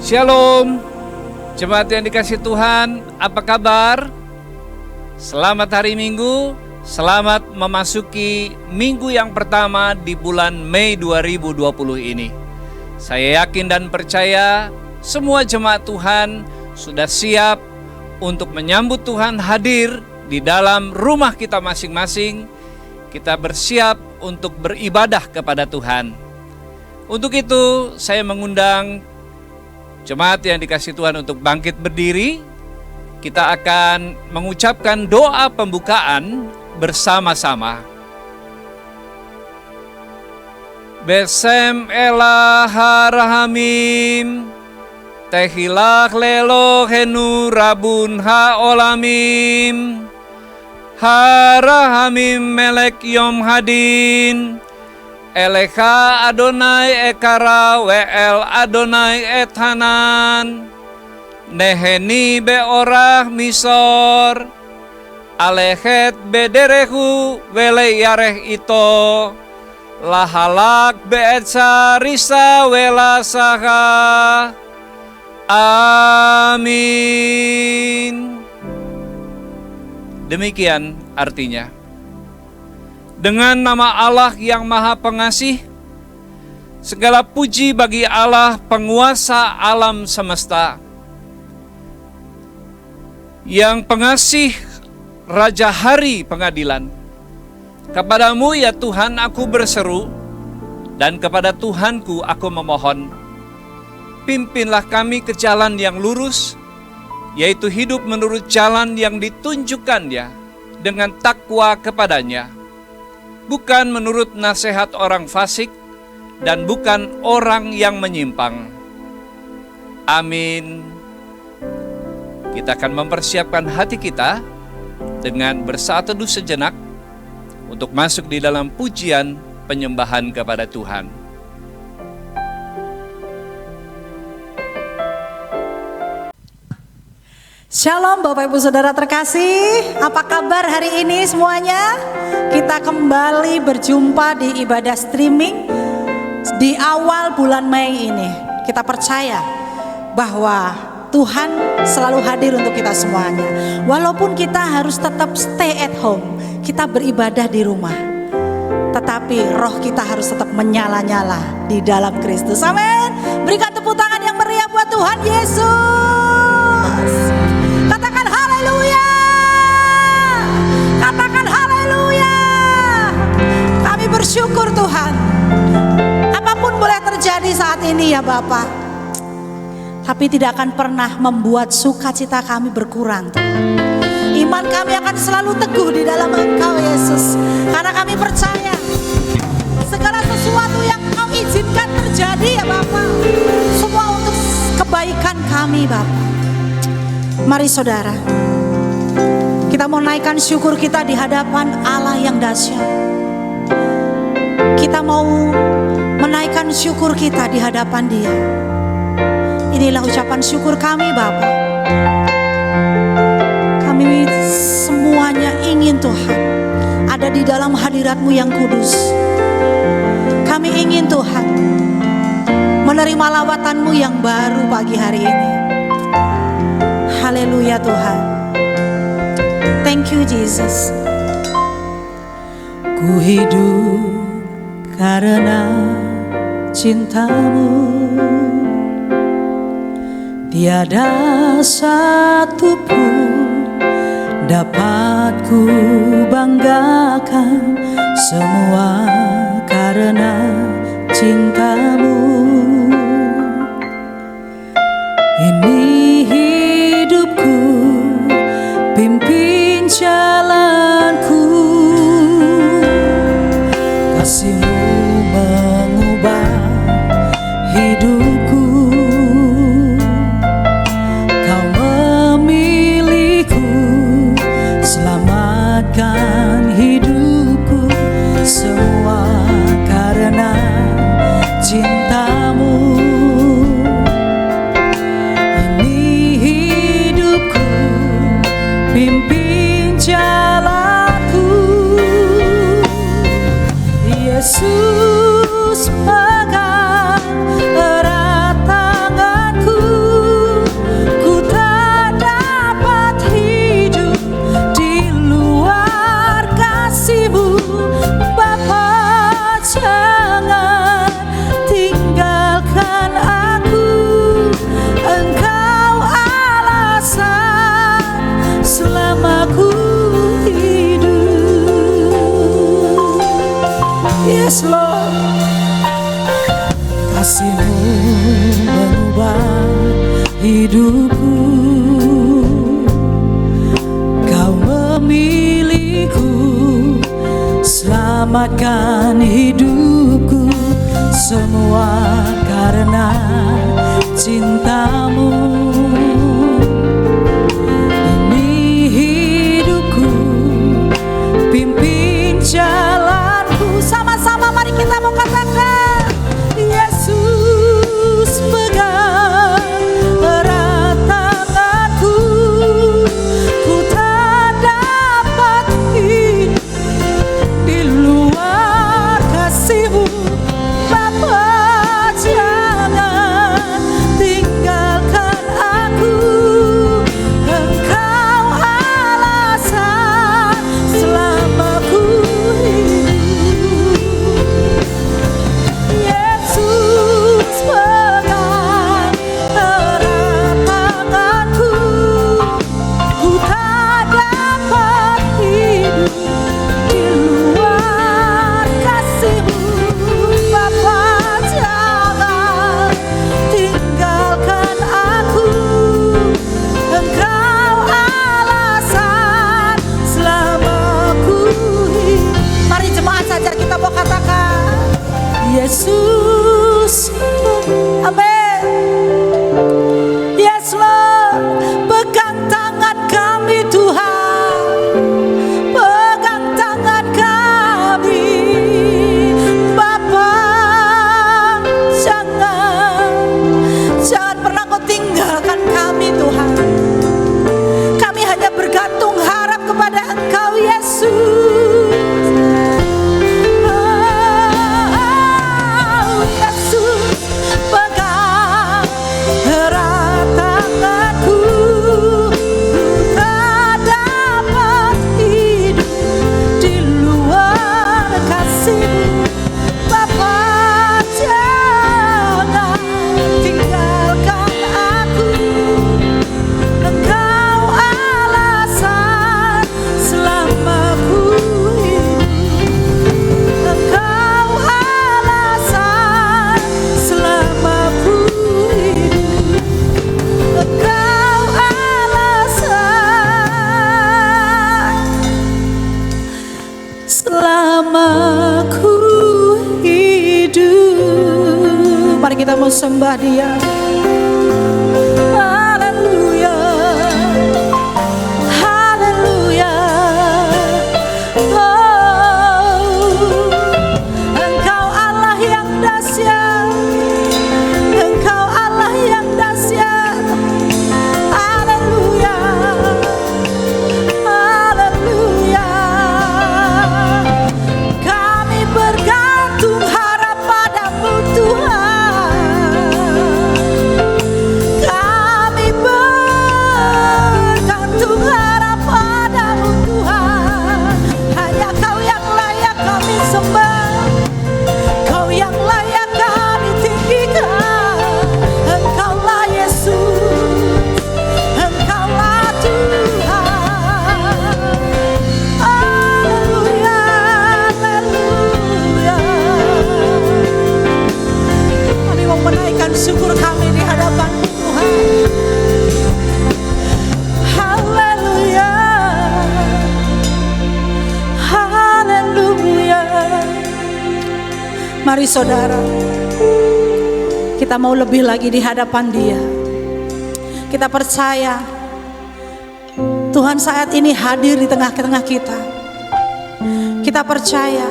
Shalom, jemaat yang dikasihi Tuhan, apa kabar? Selamat hari Minggu, selamat memasuki minggu yang pertama di bulan Mei 2020 ini. Saya yakin dan percaya semua jemaat Tuhan sudah siap untuk menyambut Tuhan hadir di dalam rumah kita masing-masing. Kita bersiap untuk beribadah kepada Tuhan. Untuk itu, saya mengundang jemaat yang dikasihi Tuhan untuk bangkit berdiri. Kita akan mengucapkan doa pembukaan bersama-sama. Besem elah harahamim, tehilach lelohenu rabun haolamim, harahamim melek yom hadin, Elecha Adonai ekara we'el Adonai ethanan, neheni beorah misor, alechet bederehu wele yareh ito, lahalak be'etsa risa wela saha. Amin. Demikian artinya. Dengan nama Allah yang Maha Pengasih, segala puji bagi Allah penguasa alam semesta, yang pengasih Raja Hari Pengadilan. Kepadamu ya Tuhan aku berseru, dan kepada Tuhanku aku memohon. Pimpinlah kami ke jalan yang lurus, yaitu hidup menurut jalan yang ditunjukkannya dengan takwa kepadanya. Bukan menurut nasihat orang fasik dan bukan orang yang menyimpang. Amin. Kita akan mempersiapkan hati kita dengan bersaat teduh sejenak untuk masuk di dalam pujian penyembahan kepada Tuhan. Shalom Bapak Ibu Saudara terkasih, apa kabar hari ini semuanya? Kita kembali berjumpa di ibadah streaming di awal bulan Mei ini. Kita percaya bahwa Tuhan selalu hadir untuk kita semuanya. Walaupun kita harus tetap stay at home, kita beribadah di rumah, tetapi roh kita harus tetap menyala-nyala di dalam Kristus. Amin. Berikan tepuk tangan yang meriah buat Tuhan Yesus. Katakan haleluya. Katakan haleluya. Kami bersyukur Tuhan. Apapun boleh terjadi saat ini ya Bapak, tapi tidak akan pernah membuat sukacita kami berkurang Tuhan. Iman kami akan selalu teguh di dalam Engkau Yesus, karena kami percaya segala sesuatu yang Engkau izinkan terjadi ya Bapak, semua untuk kebaikan kami Bapak. Mari saudara, kita mau naikkan syukur kita di hadapan Allah yang dahsyat. Kita mau menaikkan syukur kita di hadapan Dia. Inilah ucapan syukur kami Bapa. Kami semuanya ingin Tuhan ada di dalam hadirat-Mu yang kudus. Kami ingin Tuhan menerima lawatan-Mu yang baru pagi hari ini. Haleluya Tuhan. Thank you Jesus. Ku hidup karena cinta-Mu. Tiada satu pun dapat ku banggakan, semua karena cinta-Mu. Ini hidupku, pimpin jalanku. Kasih-Mu mengubah hidupku. Kau memilihku, selamatkan hidupku. Semua karena cinta. Kasih-Mu mengubah hidupku, Kau memilihku, selamatkan hidupku, semua karena cinta-Mu. Ini hidupku, pimpin jalanku. Sama-sama mari kita mau katakan, Yesus pegang erat tanganku, ku tak dapat hidup di luar kasih-Mu. Bapa, jangan tinggalkan aku, Engkau alasan selama ku hidup. Yesus pegang erat tanganku, ku tak dapat hidup di luar kasih-Mu. Bapa, jangan tinggalkan aku, Engkau alasan selama ku hidup. Mari jemaat saja kita mau katakan, Yesus, amin. Yes Lord, pegang tangan kami Tuhan, pegang tangan kami. Bapa, jangan pernah Kau tinggalkan kami Tuhan. Kami hanya bergantung harap kepada Engkau Yesus. Yesus pegang erat tanganku, ku tak dapat hidup di luar kasih-Mu. Bapa, jangan tinggalkan aku, Engkau alasan selama ku hidup. Engkau alasan selama ku hidup. Engkau alasan selama ku hidup. Mari kita mau sembah Dia. Haleluya, haleluya. Oh, Engkau Allah yang dahsyat, Engkau Allah yang dahsyat. Haleluya, haleluya. Kami bergantung harap pada-Mu Tuhan. Kami bergantung harap pada-Mu Tuhan. Hanya Kau yang layak kami sembah, Kau yang layak kami tinggikan. Engkaulah Yesus, Engkaulah Tuhan. Haleluya, haleluya. Kami mau menaikkan syukur kami di hadapan Tuhan. Haleluya, haleluya. Mari saudara, kita mau lebih lagi di hadapan Dia. Kita percaya Tuhan saat ini hadir di tengah-tengah kita. Kita percaya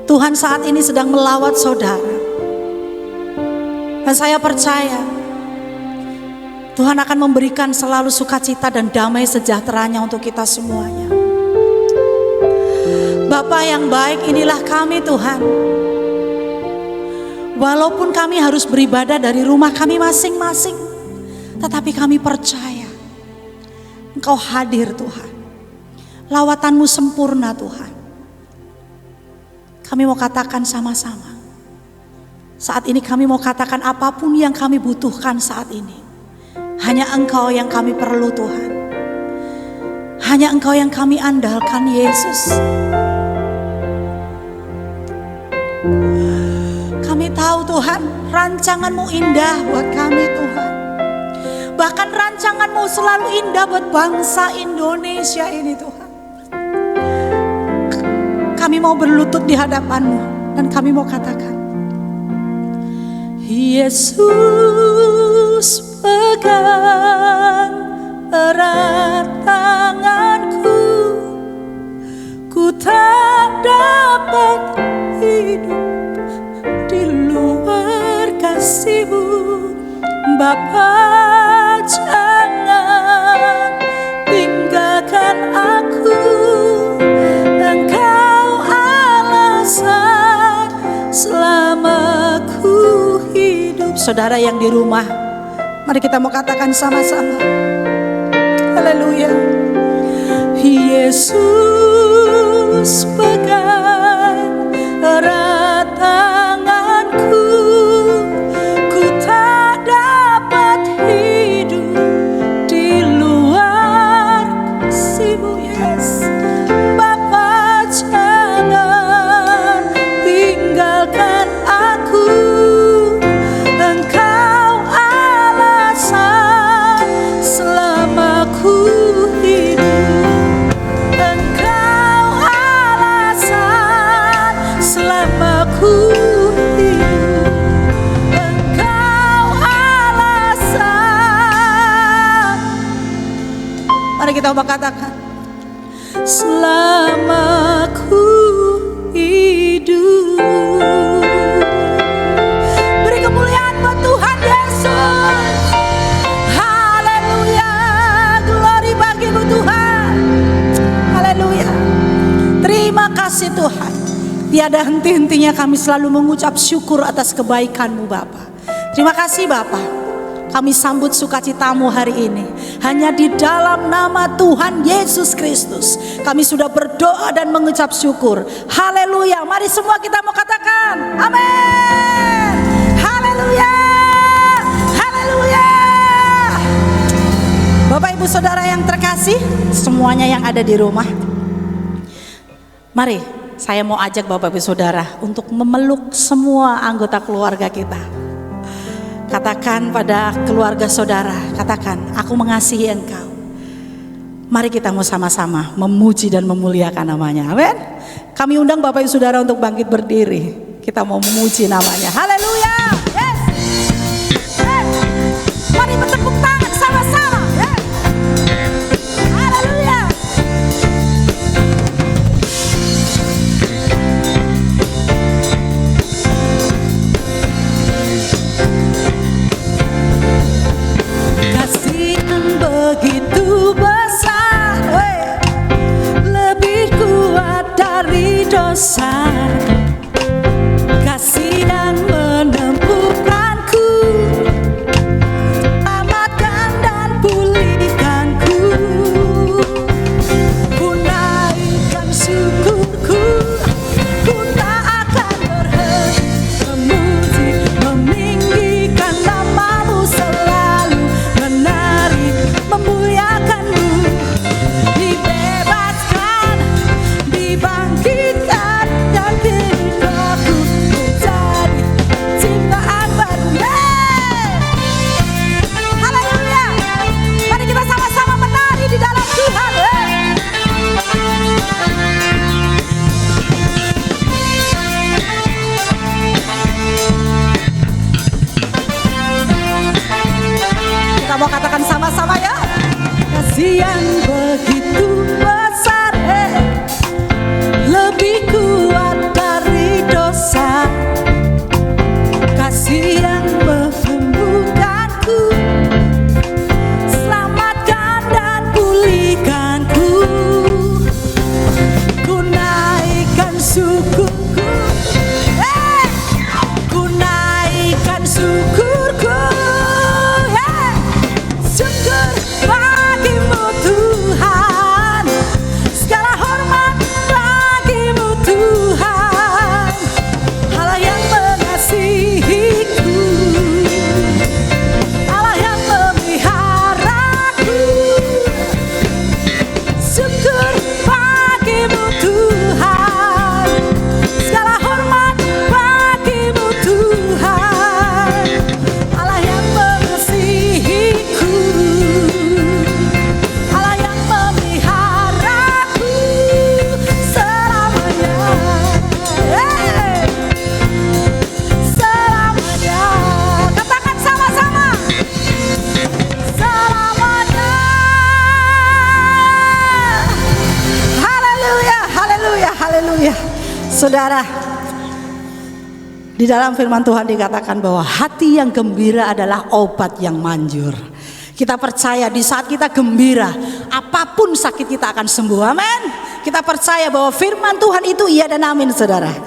Tuhan saat ini sedang melawat saudara. Dan saya percaya Tuhan akan memberikan selalu sukacita dan damai sejahtera-Nya untuk kita semuanya. Bapa yang baik, inilah kami Tuhan. Walaupun kami harus beribadah dari rumah kami masing-masing, tetapi kami percaya Engkau hadir Tuhan. Lawatan-Mu sempurna Tuhan. Kami mau katakan sama-sama. Saat ini kami mau katakan apapun yang kami butuhkan saat ini, hanya Engkau yang kami perlu Tuhan. Hanya Engkau yang kami andalkan Yesus. Kami tahu Tuhan, rancangan-Mu indah buat kami Tuhan. Bahkan rancangan-Mu selalu indah buat bangsa Indonesia ini Tuhan. Kami mau berlutut di hadapan-Mu dan kami mau katakan, Yesus pegang erat tanganku, ku tak dapat hidup di luar kasih-Mu. Bapa, jangan tinggalkan aku, Engkau alasan selama ku hidup. Saudara yang di rumah, mari kita mau katakan sama-sama, haleluya. Yesus pegang erat tanganku, ku tak dapat hidup di luar kasih-Mu, Yes. Bapa, jangan tinggalkan aku, Engkau alasan selama ku hidup. Engkau alasan selama ku hidup. Engkau alasan. Mari kita katakan, selama ku hidup. Beri kemuliaan buat Tuhan Yesus. Haleluya, glory bagi-Mu Tuhan. Haleluya. Terima kasih Tuhan. Tiada henti-hentinya kami selalu mengucap syukur atas kebaikan-Mu Bapa. Terima kasih Bapa. Kami sambut sukacita-Mu hari ini. Hanya di dalam nama Tuhan Yesus Kristus kami sudah berdoa dan mengucap syukur. Haleluya. Mari semua kita mau katakan amin. Haleluya. Haleluya. Bapak Ibu Saudara yang terkasih, semuanya yang ada di rumah, mari saya mau ajak Bapak Ibu Saudara untuk memeluk semua anggota keluarga kita. Katakan pada keluarga saudara, katakan, aku mengasihi engkau. Mari kita mau sama-sama memuji dan memuliakan namanya. Amin. Kami undang Bapak Ibu Saudara untuk bangkit berdiri. Kita mau memuji namanya. Haleluya. Yes. Yes. Mari bertepuk tangan sama-sama. Yes. Haleluya. Kasih yang begitu besar, lebih kuat dari dosa. Kasih yang menempuhkanku, selamatkan dan pulihkanku. Ku naikkan syukurku, ku tak akan berhenti memuji, meninggikan nama-Mu selalu, menari, memuliakan-Mu. Dibebaskan, dibangkitkan, dan hidupku menjadi ciptaan baru. Haleluya. Mari kita sama-sama menari di dalam Tuhan. Kita mau katakan sama-sama ya. Kasih yang begitu besar, lebih kuat dari dosa. Kasih yang menyembuhkanku, selamatkan dan pulihkanku. Ku naikkan syukurku, ku naikkan syukurku. Syukur bagi-Mu Tuhan, segala hormat bagi-Mu Tuhan, Allah yang mengasihiku. Saudara, di dalam firman Tuhan dikatakan bahwa hati yang gembira adalah obat yang manjur. Kita percaya di saat kita gembira, apapun sakit kita akan sembuh. Amin. Kita percaya bahwa firman Tuhan itu iya dan amin, saudara.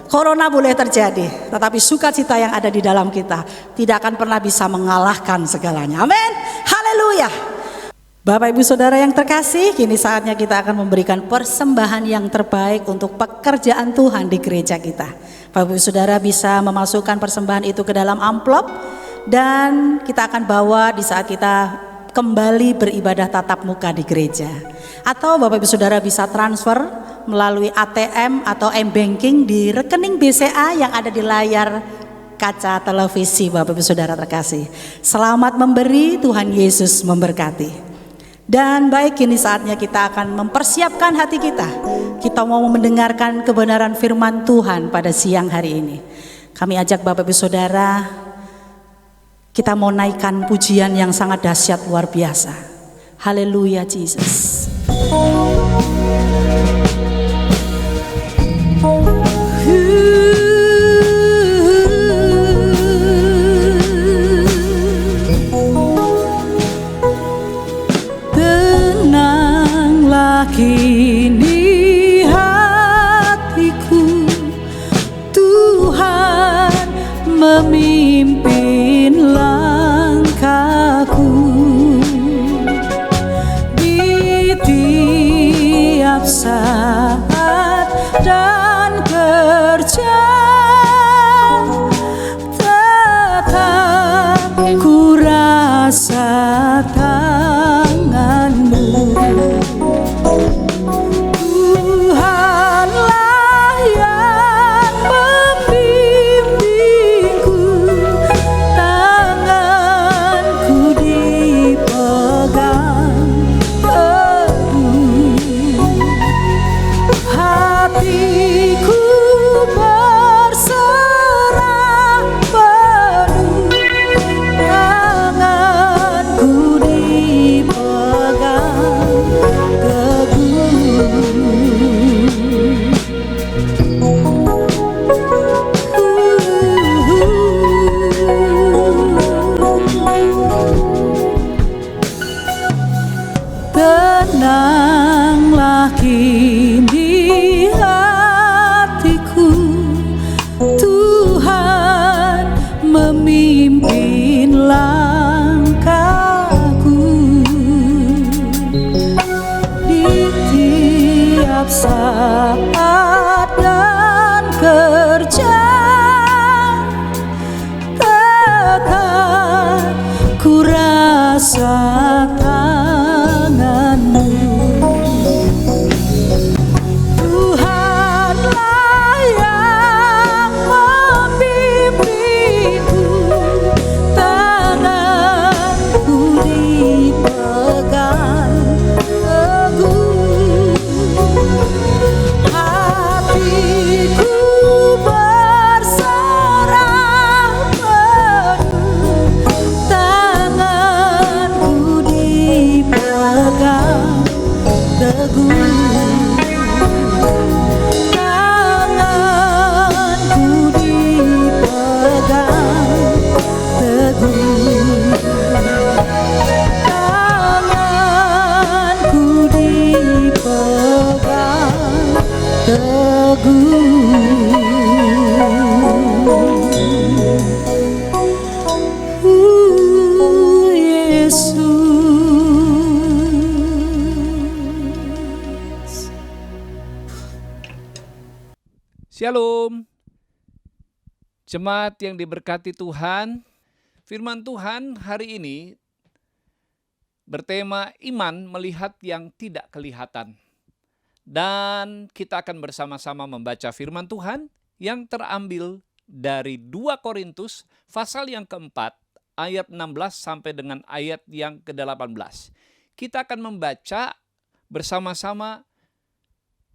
Corona boleh terjadi, tetapi sukacita yang ada di dalam kita tidak akan pernah bisa mengalahkan segalanya. Amin. Haleluya. Bapak Ibu Saudara yang terkasih, kini saatnya kita akan memberikan persembahan yang terbaik untuk pekerjaan Tuhan di gereja kita. Bapak Ibu Saudara bisa memasukkan persembahan itu ke dalam amplop, dan kita akan bawa di saat kita kembali beribadah tatap muka di gereja. Atau Bapak Ibu Saudara bisa transfer melalui ATM atau M-Banking di rekening BCA yang ada di layar kaca televisi. Bapak Ibu Saudara terkasih, selamat memberi, Tuhan Yesus memberkati. Dan baik, kini saatnya kita akan mempersiapkan hati kita. Kita mau mendengarkan kebenaran firman Tuhan pada siang hari ini. Kami ajak Bapak Ibu Saudara, kita mau naikkan pujian yang sangat dahsyat luar biasa. Haleluya Jesus. Kini hatiku, Tuhan memimpin langkahku di tiap saat dan kerja, tetap ku rasa tanganmu. Tenanglah kini hatiku, Tuhan memimpin langkahku di tiap saat dan kerja, tetap ku rasa tanganmu. Tuhanlah yang membimbingku, tanganku dipegang teguh, hatiku berserah penuh, tanganku dipegang teguh. Shalom, jemaat yang diberkati Tuhan. Firman Tuhan hari ini bertema iman melihat yang tidak kelihatan. Dan kita akan bersama-sama membaca firman Tuhan yang terambil dari 2 Korintus pasal yang keempat ayat 16 sampai dengan ayat yang ke-18. Kita akan membaca bersama-sama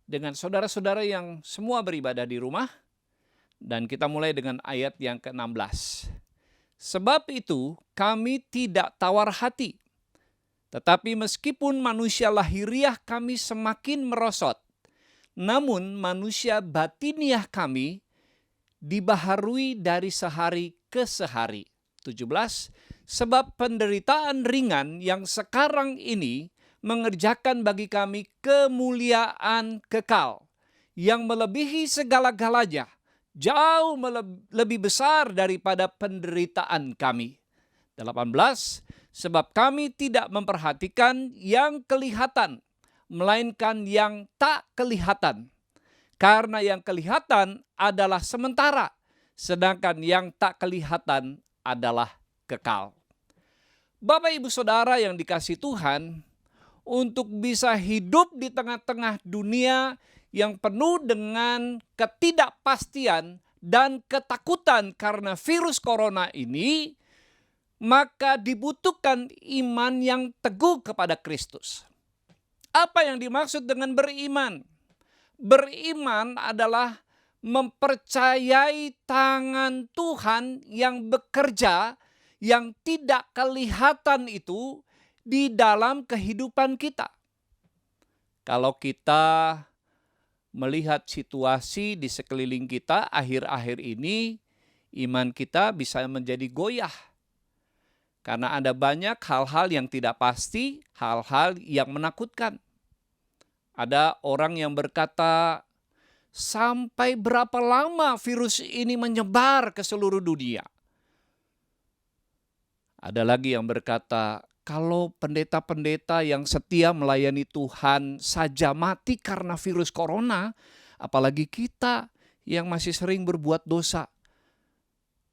dengan saudara-saudara yang semua beribadah di rumah, dan kita mulai dengan ayat yang ke-16. Sebab itu kami tidak tawar hati, tetapi meskipun manusia lahiriah kami semakin merosot, namun manusia batiniah kami dibaharui dari sehari ke sehari. 17. Sebab penderitaan ringan yang sekarang ini mengerjakan bagi kami kemuliaan kekal yang melebihi segala-galanya, jauh lebih besar daripada penderitaan kami. 18. Sebab kami tidak memperhatikan yang kelihatan, melainkan yang tak kelihatan. Karena yang kelihatan adalah sementara, sedangkan yang tak kelihatan adalah kekal. Bapak Ibu Saudara yang dikasihi Tuhan, untuk bisa hidup di tengah-tengah dunia yang penuh dengan ketidakpastian dan ketakutan karena virus corona ini, maka dibutuhkan iman yang teguh kepada Kristus. Apa yang dimaksud dengan beriman? Beriman adalah mempercayai tangan Tuhan yang bekerja, yang tidak kelihatan itu di dalam kehidupan kita. Kalau kita melihat situasi di sekeliling kita akhir-akhir ini, iman kita bisa menjadi goyah. Karena ada banyak hal-hal yang tidak pasti, hal-hal yang menakutkan. Ada orang yang berkata, sampai berapa lama virus ini menyebar ke seluruh dunia? Ada lagi yang berkata, kalau pendeta-pendeta yang setia melayani Tuhan saja mati karena virus corona, apalagi kita yang masih sering berbuat dosa,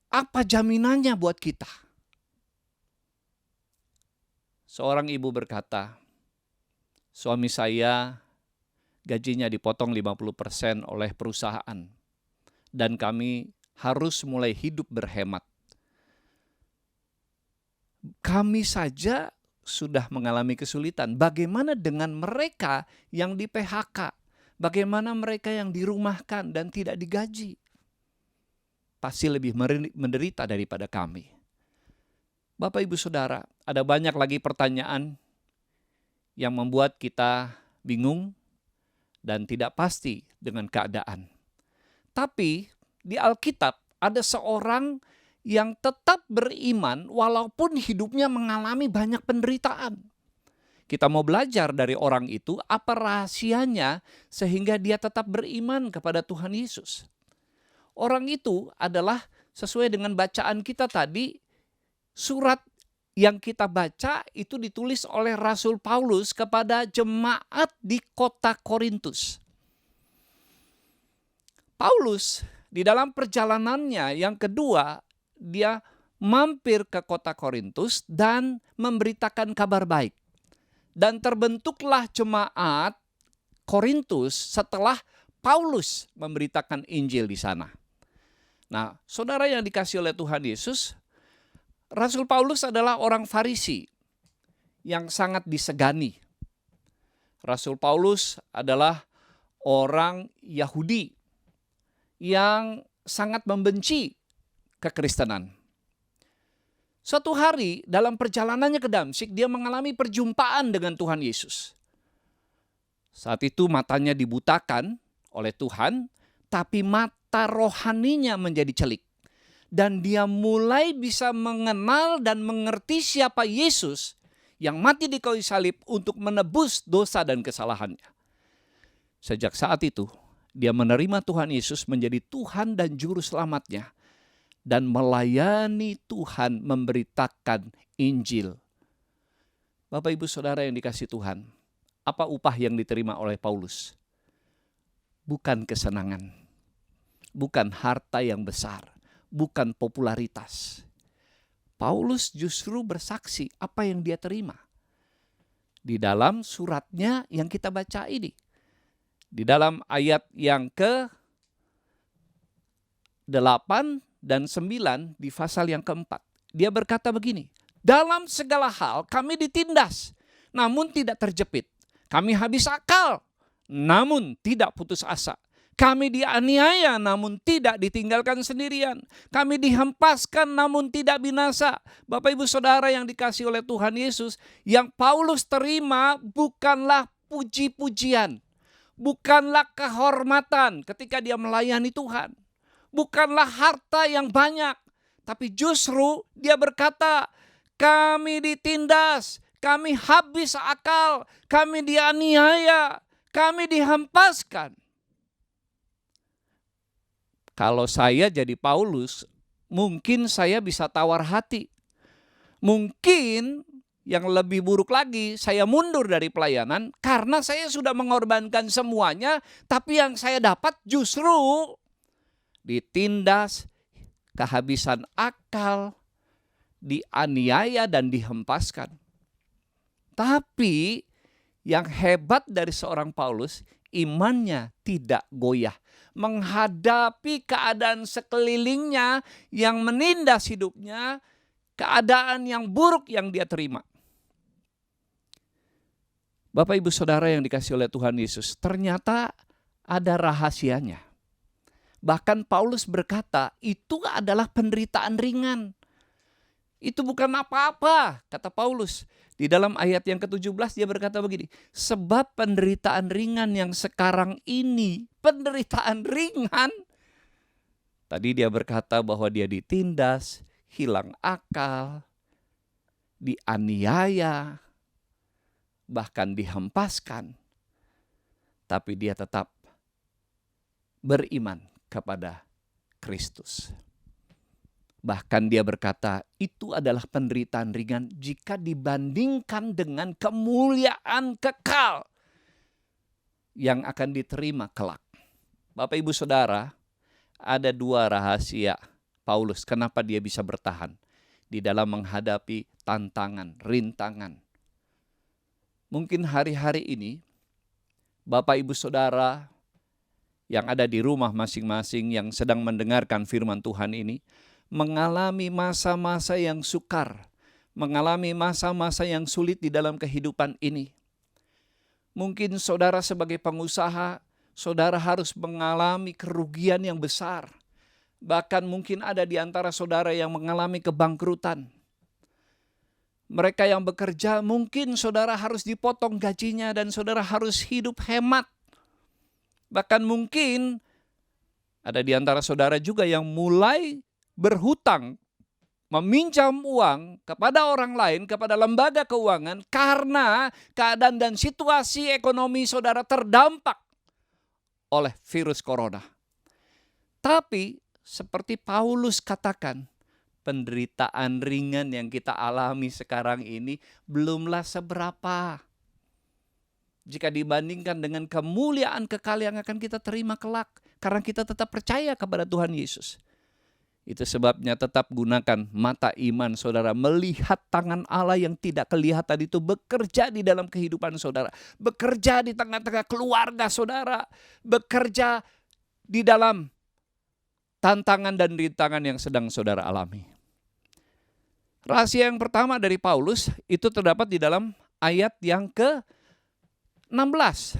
apa jaminannya buat kita? Seorang ibu berkata, suami saya gajinya dipotong 50% oleh perusahaan dan kami harus mulai hidup berhemat. Kami saja sudah mengalami kesulitan. Bagaimana dengan mereka yang di PHK? Bagaimana mereka yang dirumahkan dan tidak digaji? Pasti lebih menderita daripada kami. Bapak Ibu Saudara, ada banyak lagi pertanyaan yang membuat kita bingung dan tidak pasti dengan keadaan. Tapi di Alkitab ada seorang yang tetap beriman walaupun hidupnya mengalami banyak penderitaan. Kita mau belajar dari orang itu apa rahasianya sehingga dia tetap beriman kepada Tuhan Yesus. Orang itu adalah sesuai dengan bacaan kita tadi, surat yang kita baca itu ditulis oleh Rasul Paulus kepada jemaat di kota Korintus. Paulus di dalam perjalanannya yang kedua, dia mampir ke kota Korintus dan memberitakan kabar baik. Dan terbentuklah jemaat Korintus setelah Paulus memberitakan Injil di sana. Nah, saudara yang dikasihi oleh Tuhan Yesus, Rasul Paulus adalah orang Farisi yang sangat disegani. Rasul Paulus adalah orang Yahudi yang sangat membenci kekristenan. Suatu hari dalam perjalanannya ke Damsyik, dia mengalami perjumpaan dengan Tuhan Yesus. Saat itu matanya dibutakan oleh Tuhan, tapi mata rohaninya menjadi celik. Dan dia mulai bisa mengenal dan mengerti siapa Yesus yang mati di kayu salib untuk menebus dosa dan kesalahannya. Sejak saat itu, dia menerima Tuhan Yesus menjadi Tuhan dan Juru Selamatnya. Dan melayani Tuhan memberitakan Injil. Bapak Ibu Saudara yang dikasihi Tuhan, apa upah yang diterima oleh Paulus? Bukan kesenangan, bukan harta yang besar, bukan popularitas. Paulus justru bersaksi apa yang dia terima. Di dalam suratnya yang kita baca ini. Di dalam ayat yang ke-8 dan 9 di pasal yang keempat. Dia berkata begini, dalam segala hal kami ditindas, namun tidak terjepit. Kami habis akal, namun tidak putus asa. Kami dianiaya, namun tidak ditinggalkan sendirian. Kami dihempaskan, namun tidak binasa. Bapak Ibu Saudara yang dikasihi oleh Tuhan Yesus, yang Paulus terima bukanlah puji-pujian, bukanlah kehormatan ketika dia melayani Tuhan, bukanlah harta yang banyak, tapi justru dia berkata, kami ditindas, kami habis akal, kami dianiaya, kami dihempaskan. Kalau saya jadi Paulus, mungkin saya bisa tawar hati. Mungkin yang lebih buruk lagi, saya mundur dari pelayanan karena saya sudah mengorbankan semuanya, tapi yang saya dapat justru ditindas, kehabisan akal, dianiaya dan dihempaskan. Tapi yang hebat dari seorang Paulus, imannya tidak goyah menghadapi keadaan sekelilingnya yang menindas hidupnya, keadaan yang buruk yang dia terima. Bapak Ibu Saudara yang dikasihi oleh Tuhan Yesus, ternyata ada rahasianya. Bahkan Paulus berkata, itu adalah penderitaan ringan. Itu bukan apa-apa, kata Paulus. Di dalam ayat yang ke-17 dia berkata begini, sebab penderitaan ringan yang sekarang ini, penderitaan ringan. Tadi dia berkata bahwa dia ditindas, hilang akal, dianiaya, bahkan dihempaskan. Tapi dia tetap beriman kepada Kristus. Bahkan dia berkata, itu adalah penderitaan ringan jika dibandingkan dengan kemuliaan kekal yang akan diterima kelak. Bapak Ibu Saudara, ada dua rahasia Paulus kenapa dia bisa bertahan di dalam menghadapi tantangan, rintangan. Mungkin hari-hari ini Bapak Ibu Saudara yang ada di rumah masing-masing yang sedang mendengarkan firman Tuhan ini mengalami masa-masa yang sukar, mengalami masa-masa yang sulit di dalam kehidupan ini. Mungkin saudara sebagai pengusaha, saudara harus mengalami kerugian yang besar. Bahkan mungkin ada di antara saudara yang mengalami kebangkrutan. Mereka yang bekerja, mungkin saudara harus dipotong gajinya dan saudara harus hidup hemat. Bahkan mungkin ada di antara saudara juga yang mulai berhutang, meminjam uang kepada orang lain, kepada lembaga keuangan karena keadaan dan situasi ekonomi saudara terdampak oleh virus corona. Tapi seperti Paulus katakan, penderitaan ringan yang kita alami sekarang ini belumlah seberapa jika dibandingkan dengan kemuliaan kekal yang akan kita terima kelak, karena kita tetap percaya kepada Tuhan Yesus. Itu sebabnya tetap gunakan mata iman saudara, melihat tangan Allah yang tidak kelihatan itu bekerja di dalam kehidupan saudara, bekerja di tengah-tengah keluarga saudara, bekerja di dalam tantangan dan rintangan yang sedang saudara alami. Rahasia yang pertama dari Paulus itu terdapat di dalam ayat yang ke-16.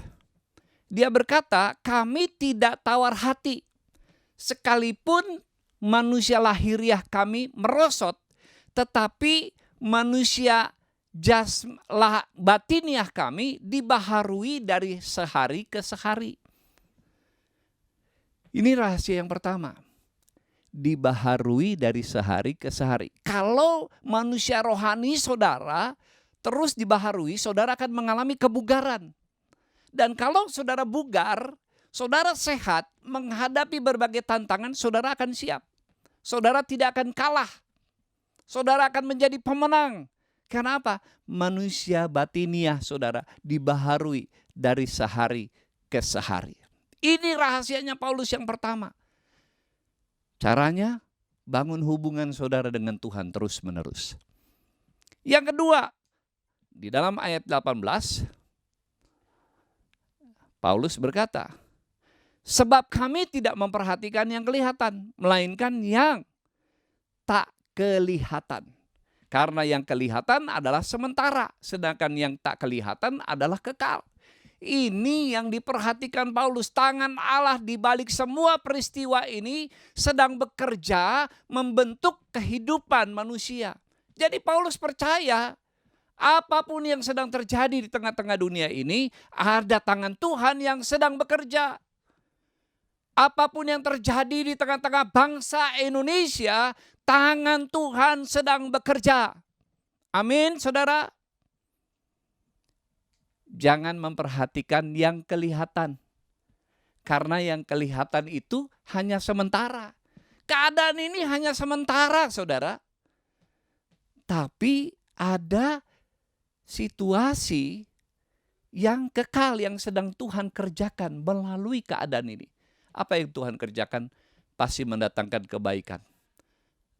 Dia berkata, kami tidak tawar hati, sekalipun manusia lahiriah kami merosot, tetapi manusia batiniah kami dibaharui dari sehari ke sehari. Ini rahasia yang pertama. Dibaharui dari sehari ke sehari. Kalau manusia rohani saudara terus dibaharui, saudara akan mengalami kebugaran. Dan kalau saudara bugar, saudara sehat, menghadapi berbagai tantangan, saudara akan siap. Saudara tidak akan kalah. Saudara akan menjadi pemenang. Kenapa? Manusia batiniah saudara dibaharui dari sehari ke sehari. Ini rahasianya Paulus yang pertama. Caranya bangun hubungan saudara dengan Tuhan terus menerus. Yang kedua, di dalam ayat 18, Paulus berkata, sebab kami tidak memperhatikan yang kelihatan, melainkan yang tak kelihatan. Karena yang kelihatan adalah sementara, sedangkan yang tak kelihatan adalah kekal. Ini yang diperhatikan Paulus, tangan Allah di balik semua peristiwa ini sedang bekerja membentuk kehidupan manusia. Jadi Paulus percaya Apapun yang sedang terjadi di tengah-tengah dunia ini, ada tangan Tuhan yang sedang bekerja. Apapun yang terjadi di tengah-tengah bangsa Indonesia, tangan Tuhan sedang bekerja. Amin, saudara. Jangan memperhatikan yang kelihatan. Karena yang kelihatan itu hanya sementara. Keadaan ini hanya sementara, saudara. Tapi ada situasi yang kekal yang sedang Tuhan kerjakan melalui keadaan ini. Apa yang Tuhan kerjakan pasti mendatangkan kebaikan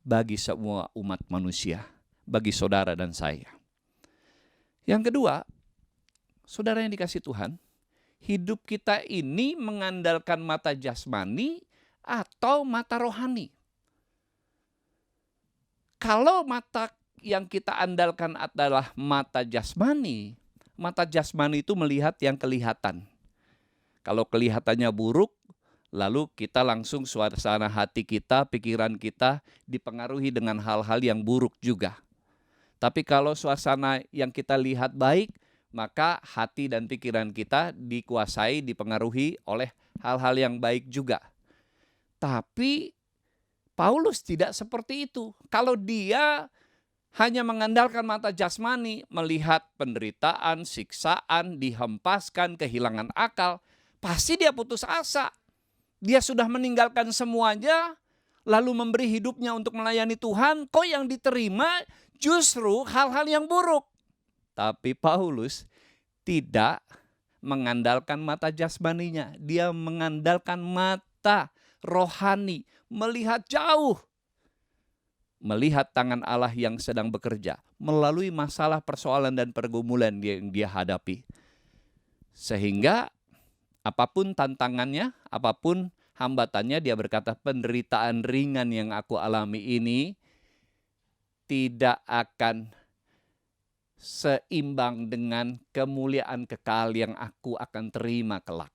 bagi semua umat manusia, bagi saudara dan saya. Yang kedua, saudara yang dikasih Tuhan, hidup kita ini mengandalkan mata jasmani atau mata rohani. Kalau mata yang kita andalkan adalah mata jasmani itu melihat yang kelihatan. Kalau kelihatannya buruk, lalu kita langsung suasana hati kita, pikiran kita dipengaruhi dengan hal-hal yang buruk juga. Tapi kalau suasana yang kita lihat baik, maka hati dan pikiran kita dikuasai, dipengaruhi oleh hal-hal yang baik juga. Tapi Paulus tidak seperti itu. Kalau dia hanya mengandalkan mata jasmani, melihat penderitaan, siksaan, dihempaskan, kehilangan akal, pasti dia putus asa. Dia sudah meninggalkan semuanya, lalu memberi hidupnya untuk melayani Tuhan, kok yang diterima justru hal-hal yang buruk. Tapi Paulus tidak mengandalkan mata jasmaninya, dia mengandalkan mata rohani, melihat jauh. Melihat tangan Allah yang sedang bekerja melalui masalah, persoalan, dan pergumulan yang dia hadapi. Sehingga apapun tantangannya, apapun hambatannya, dia berkata, penderitaan ringan yang aku alami ini tidak akan seimbang dengan kemuliaan kekal yang aku akan terima kelak.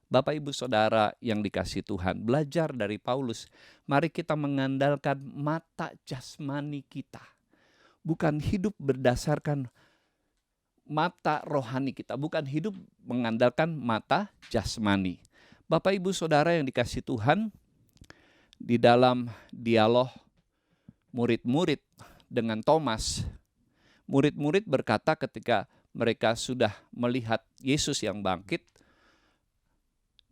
Bapak, Ibu, Saudara yang dikasih Tuhan, belajar dari Paulus. Mari kita mengandalkan mata jasmani kita. Bukan hidup berdasarkan mata rohani kita. Bukan hidup mengandalkan mata jasmani. Bapak, Ibu, Saudara yang dikasih Tuhan, di dalam dialog murid-murid dengan Thomas, murid-murid berkata ketika mereka sudah melihat Yesus yang bangkit,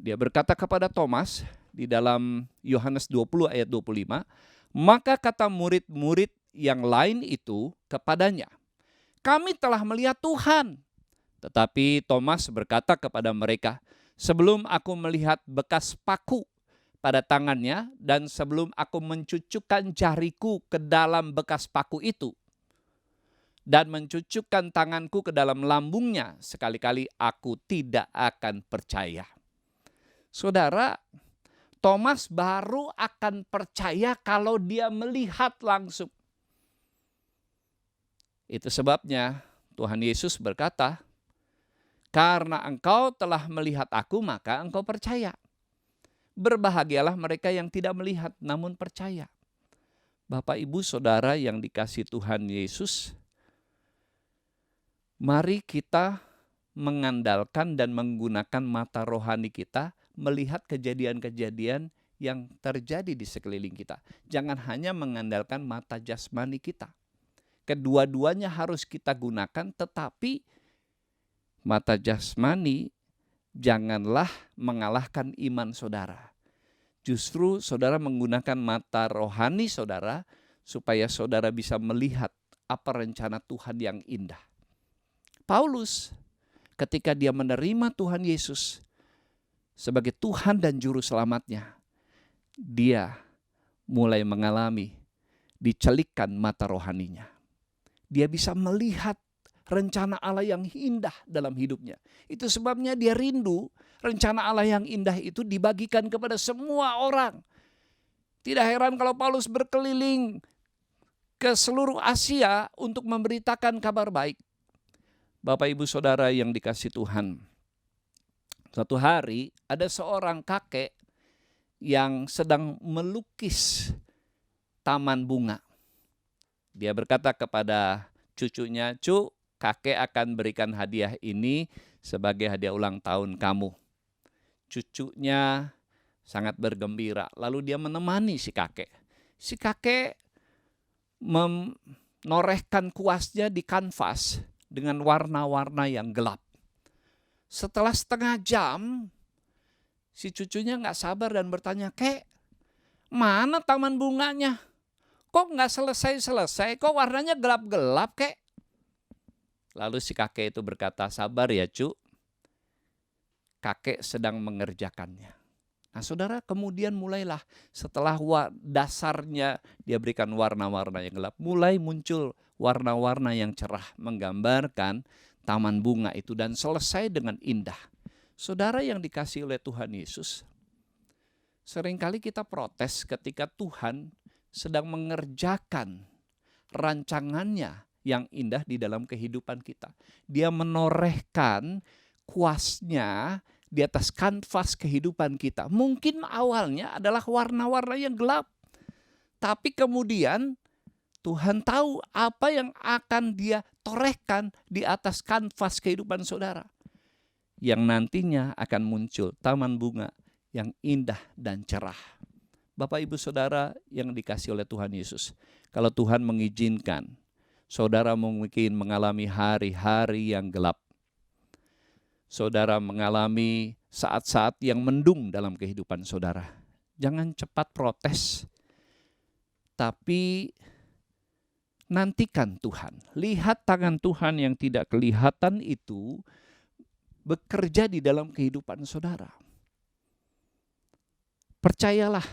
dia berkata kepada Thomas di dalam Yohanes 20 ayat 25, maka kata murid-murid yang lain itu kepadanya, kami telah melihat Tuhan. Tetapi Thomas berkata kepada mereka, sebelum aku melihat bekas paku pada tangannya dan sebelum aku mencucukkan jariku ke dalam bekas paku itu dan mencucukkan tanganku ke dalam lambungnya, sekali-kali aku tidak akan percaya. Saudara, Thomas baru akan percaya kalau dia melihat langsung. Itu sebabnya Tuhan Yesus berkata, karena engkau telah melihat aku, maka engkau percaya. Berbahagialah mereka yang tidak melihat namun percaya. Bapak, Ibu, Saudara yang dikasih Tuhan Yesus, mari kita mengandalkan dan menggunakan mata rohani kita melihat kejadian-kejadian yang terjadi di sekeliling kita. Jangan hanya mengandalkan mata jasmani kita. Kedua-duanya harus kita gunakan, tetapi mata jasmani janganlah mengalahkan iman saudara. Justru saudara menggunakan mata rohani saudara supaya saudara bisa melihat apa rencana Tuhan yang indah. Paulus ketika dia menerima Tuhan Yesus sebagai Tuhan dan Juru Selamatnya, dia mulai mengalami dicelikkan mata rohaninya. Dia bisa melihat rencana Allah yang indah dalam hidupnya. Itu sebabnya dia rindu rencana Allah yang indah itu dibagikan kepada semua orang. Tidak heran kalau Paulus berkeliling ke seluruh Asia untuk memberitakan kabar baik. Bapak, Ibu, Saudara yang dikasih Tuhan, suatu hari ada seorang kakek yang sedang melukis taman bunga. Dia berkata kepada cucunya, "Cu, kakek akan berikan hadiah ini sebagai hadiah ulang tahun kamu." Cucunya sangat bergembira, lalu dia menemani si kakek. Si kakek menorehkan kuasnya di kanvas dengan warna-warna yang gelap. Setelah setengah jam, si cucunya nggak sabar dan bertanya, "Kek, mana taman bunganya? Kok nggak selesai-selesai? Kok warnanya gelap-gelap, Kek?" Lalu si kakek itu berkata, "Sabar ya, Cu. Kakek sedang mengerjakannya." Nah, saudara, kemudian mulailah setelah dasarnya dia berikan warna-warna yang gelap, mulai muncul warna-warna yang cerah menggambarkan taman bunga itu dan selesai dengan indah. Saudara yang dikasihi oleh Tuhan Yesus, seringkali kita protes ketika Tuhan sedang mengerjakan rancangannya yang indah di dalam kehidupan kita. Dia menorehkan kuasnya di atas kanvas kehidupan kita. Mungkin awalnya adalah warna-warna yang gelap, tapi kemudian Tuhan tahu apa yang akan dia torehkan di atas kanvas kehidupan saudara, yang nantinya akan muncul taman bunga yang indah dan cerah. Bapak Ibu Saudara yang dikasihi oleh Tuhan Yesus, kalau Tuhan mengizinkan saudara mungkin mengalami hari-hari yang gelap, saudara mengalami saat-saat yang mendung dalam kehidupan saudara, jangan cepat protes, tapi nantikan Tuhan. Lihat tangan Tuhan yang tidak kelihatan itu bekerja di dalam kehidupan saudara. Percayalah,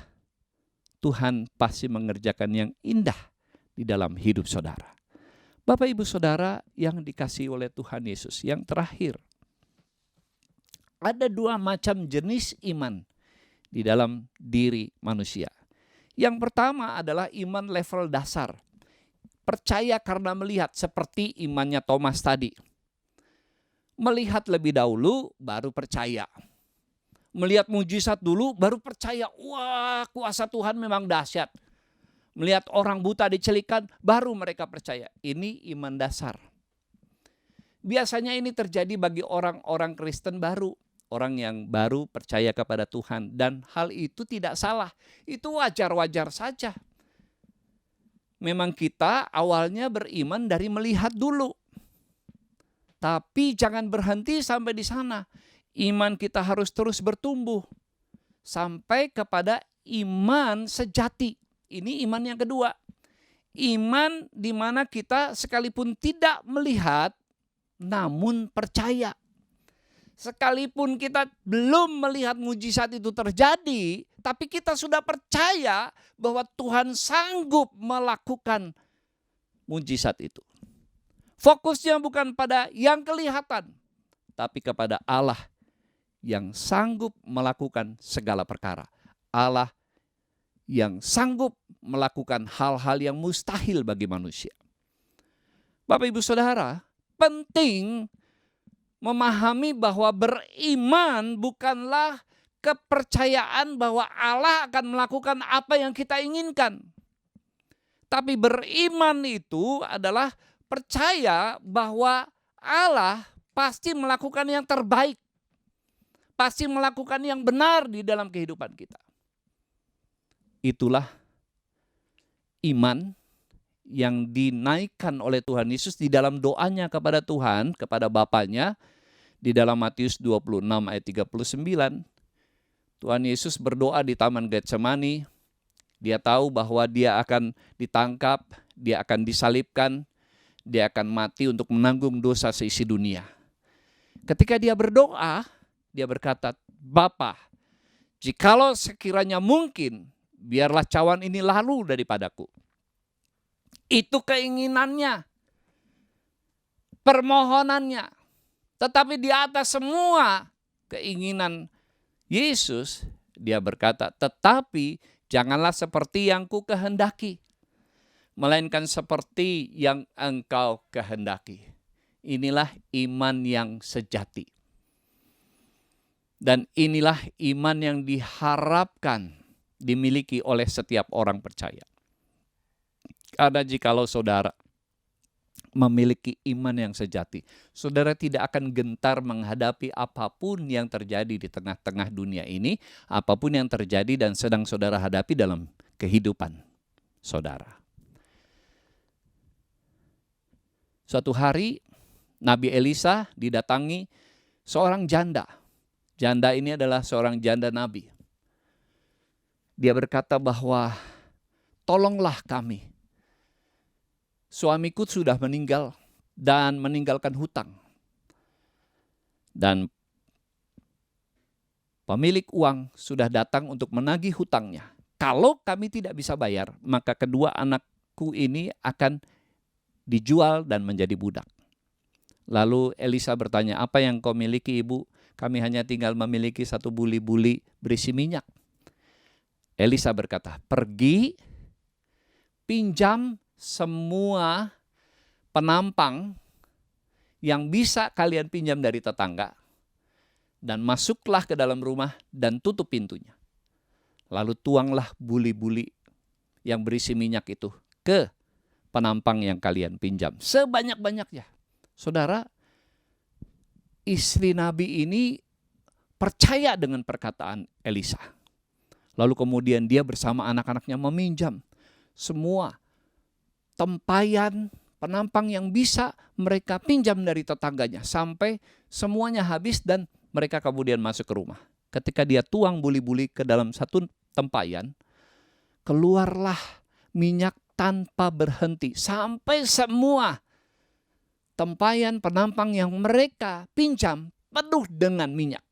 Tuhan pasti mengerjakan yang indah di dalam hidup saudara. Bapak Ibu Saudara yang dikasihi oleh Tuhan Yesus, yang terakhir, ada dua macam jenis iman di dalam diri manusia. Yang pertama adalah iman level dasar. Percaya karena melihat, seperti imannya Thomas tadi. Melihat lebih dahulu baru percaya. Melihat mujizat dulu baru percaya, wah, kuasa Tuhan memang dahsyat. Melihat orang buta dicelikan baru mereka percaya. Ini iman dasar. Biasanya ini terjadi bagi orang-orang Kristen baru. Orang yang baru percaya kepada Tuhan, dan hal itu tidak salah. Itu wajar-wajar saja. Memang kita awalnya beriman dari melihat dulu. Tapi jangan berhenti sampai di sana. Iman kita harus terus bertumbuh sampai kepada iman sejati. Ini iman yang kedua. Iman di mana kita sekalipun tidak melihat namun percaya. Sekalipun kita belum melihat mujizat itu terjadi, tapi kita sudah percaya bahwa Tuhan sanggup melakukan mujizat itu. Fokusnya bukan pada yang kelihatan, tapi kepada Allah yang sanggup melakukan segala perkara. Allah yang sanggup melakukan hal-hal yang mustahil bagi manusia. Bapak Ibu Saudara, penting memahami bahwa beriman bukanlah kepercayaan bahwa Allah akan melakukan apa yang kita inginkan. Tapi beriman itu adalah percaya bahwa Allah pasti melakukan yang terbaik. Pasti melakukan yang benar di dalam kehidupan kita. Itulah iman yang dinaikkan oleh Tuhan Yesus di dalam doanya kepada Tuhan, kepada Bapanya, di dalam Matius 26 ayat 39. Tuhan Yesus berdoa di Taman Getsemani. Dia tahu bahwa dia akan ditangkap, dia akan disalibkan, dia akan mati untuk menanggung dosa seisi dunia. Ketika dia berdoa, dia berkata, "Bapa, jikalau sekiranya mungkin, biarlah cawan ini lalu daripadaku." Itu keinginannya, permohonannya. Tetapi di atas semua keinginan Yesus, dia berkata, "Tetapi janganlah seperti yang ku kehendaki, melainkan seperti yang engkau kehendaki." Inilah iman yang sejati. Dan inilah iman yang diharapkan dimiliki oleh setiap orang percaya. Karena jikalau saudara memiliki iman yang sejati, saudara tidak akan gentar menghadapi apapun yang terjadi di tengah-tengah dunia ini, apapun yang terjadi dan sedang saudara hadapi dalam kehidupan saudara. Suatu hari Nabi Elisa didatangi seorang janda. Janda ini adalah seorang janda Nabi. Dia berkata bahwa, tolonglah kami. Suamiku sudah meninggal dan meninggalkan hutang. Dan pemilik uang sudah datang untuk menagih hutangnya. Kalau kami tidak bisa bayar, maka kedua anakku ini akan dijual dan menjadi budak. Lalu Elisa bertanya, apa yang kau miliki ibu? Kami hanya tinggal memiliki satu buli-buli berisi minyak. Elisa berkata, pergi pinjam semua penampang yang bisa kalian pinjam dari tetangga dan masuklah ke dalam rumah dan tutup pintunya. Lalu tuanglah buli-buli yang berisi minyak itu ke penampang yang kalian pinjam sebanyak-banyaknya. Saudara, istri Nabi ini percaya dengan perkataan Elisa. Lalu kemudian dia bersama anak-anaknya meminjam semua tempayan penampang yang bisa mereka pinjam dari tetangganya sampai semuanya habis dan mereka kemudian masuk ke rumah. Ketika dia tuang buli-buli ke dalam satu tempayan, keluarlah minyak tanpa berhenti sampai semua tempayan penampang yang mereka pinjam penuh dengan minyak.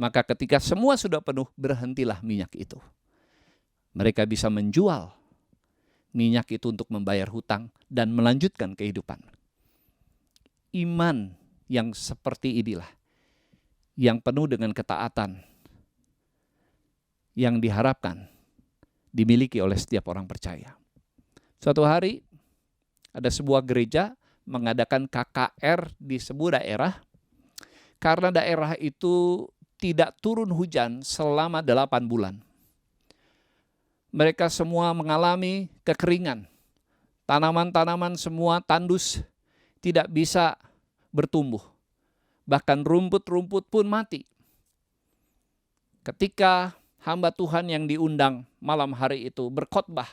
Maka ketika semua sudah penuh, berhentilah minyak itu. Mereka bisa menjual minyak itu untuk membayar hutang dan melanjutkan kehidupan. Iman yang seperti inilah yang penuh dengan ketaatan yang diharapkan dimiliki oleh setiap orang percaya. Suatu hari ada sebuah gereja mengadakan KKR di sebuah daerah karena daerah itu tidak turun hujan selama 8 bulan. Mereka semua mengalami kekeringan. Tanaman-tanaman semua tandus, tidak bisa bertumbuh. Bahkan rumput-rumput pun mati. Ketika hamba Tuhan yang diundang malam hari itu berkhotbah,